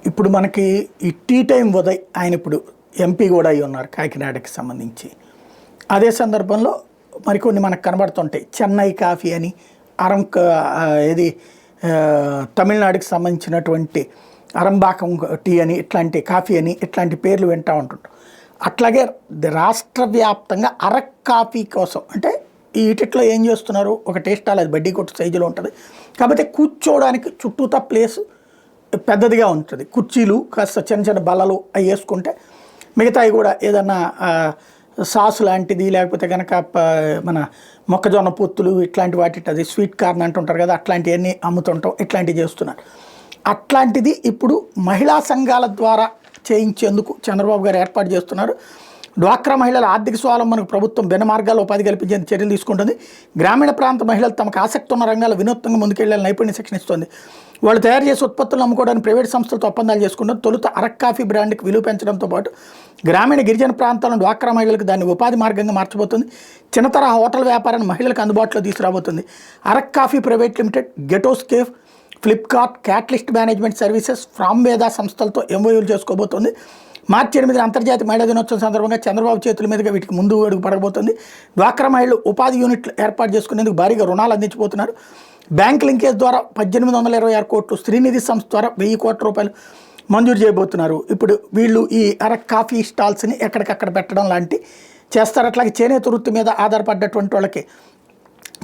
ఇప్పుడు మనకి ఈ టీ టైం ఉదయ్ ఆయన ఇప్పుడు ఎంపీ కూడా అయి ఉన్నారు కాకినాడకి సంబంధించి. అదే సందర్భంలో మరికొన్ని మనకు కనబడుతుంటాయి. చెన్నై కాఫీ అని, ఏది తమిళనాడుకి సంబంధించినటువంటి అరంబాకం టీ అని, ఇట్లాంటి కాఫీ అని, ఇట్లాంటి పేర్లు వింటూ ఉంటుంటాం. అట్లాగే రాష్ట్ర వ్యాప్తంగా అరక్ కాఫీ కోసం అంటే ఈ ఇటిట్లో ఏం చేస్తున్నారు, ఒక టేస్ట్ అది బడ్డీ కొట్టు సైజులో ఉంటుంది. కాకపోతే కూర్చోవడానికి చుట్టూతా ప్లేస్ పెద్దదిగా ఉంటుంది. కుర్చీలు కాస్త చిన్న చిన్న బల్లలు అవి వేసుకుంటే మిగతాయి కూడా ఏదన్నా సాసు లాంటిది, లేకపోతే కనుక మన మొక్కజొన్న పొత్తులు ఇట్లాంటి వాటి అది స్వీట్ కార్న్ అంటుంటారు కదా, అట్లాంటివన్నీ అమ్ముతుంటాం. ఇట్లాంటివి చేస్తున్నారు. అట్లాంటిది ఇప్పుడు మహిళా సంఘాల ద్వారా చేయించేందుకు చంద్రబాబు గారు ఏర్పాటు చేస్తున్నారు. డ్వాక్రా మహిళల ఆర్థిక స్వావలంబనకు ప్రభుత్వం భిన్న మార్గాల్లో ఉపాధి కల్పించేందుకు చర్యలు తీసుకుంటుంది. గ్రామీణ ప్రాంత మహిళలు తమకు ఆసక్తి ఉన్న రంగాల్లో వినూత్నంగా ముందుకెళ్లేలా నైపుణ్య శిక్షణ ఇస్తుంది. వాళ్ళు తయారు చేసే ఉత్పత్తులను అమ్ముకోవడానికి ప్రైవేట్ సంస్థలతో ఒప్పందాలు చేసుకుంటారు. తొలుత అరక్ కాఫీ బ్రాండ్కి విలువ పెంచడంతో పాటు గ్రామీణ గిరిజన ప్రాంతాలను డ్వాక్రా మహిళలకు దాన్ని ఉపాధి మార్గంగా మార్చబోతుంది. చిన్న తరహా హోటల్ వ్యాపారాన్ని మహిళలకు అందుబాటులో తీసుకురాబోతుంది. అరక్ కాఫీ ప్రైవేట్ లిమిటెడ్, గెటోస్కేఫ్, ఫ్లిప్కార్ట్, క్యాటలిస్ట్ మేనేజ్మెంట్ సర్వీసెస్, ఫ్రామ్వేదా సంస్థలతో ఎంఓయూలు చేసుకోబోతుంది. మార్చి 8 అంతర్జాతీయ మహిళా దినోత్సవం సందర్భంగా చంద్రబాబు చేతుల మీదుగా వీటికి ముందు అడుగు పడబోతుంది. డ్వాక్రా మహిళలు ఉపాధి యూనిట్లు ఏర్పాటు చేసుకునేందుకు భారీగా రుణాలు అందించబోతున్నారు. బ్యాంక్ లింకేజ్ ద్వారా 1826 కోట్లు, శ్రీనిధి సంస్థ ద్వారా 1000 కోట్ల రూపాయలు మంజూరు చేయబోతున్నారు. ఇప్పుడు వీళ్ళు ఈ అరక్ కాఫీ స్టాల్స్ని ఎక్కడికక్కడ పెట్టడం లాంటి చేస్తారు. అట్లాగే చేనేత వృత్తి మీద ఆధారపడ్డటువంటి వాళ్ళకి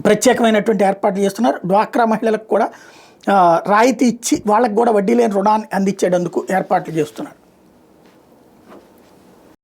ప్రత్యేకమైనటువంటి ఏర్పాట్లు చేస్తున్నారు. డ్వాక్రా మహిళలకు కూడా రాయితీ ఇచ్చి వాళ్ళకు కూడా వడ్డీ లేని రుణాన్ని అందించేందుకు ఏర్పాట్లు చేస్తున్నారు.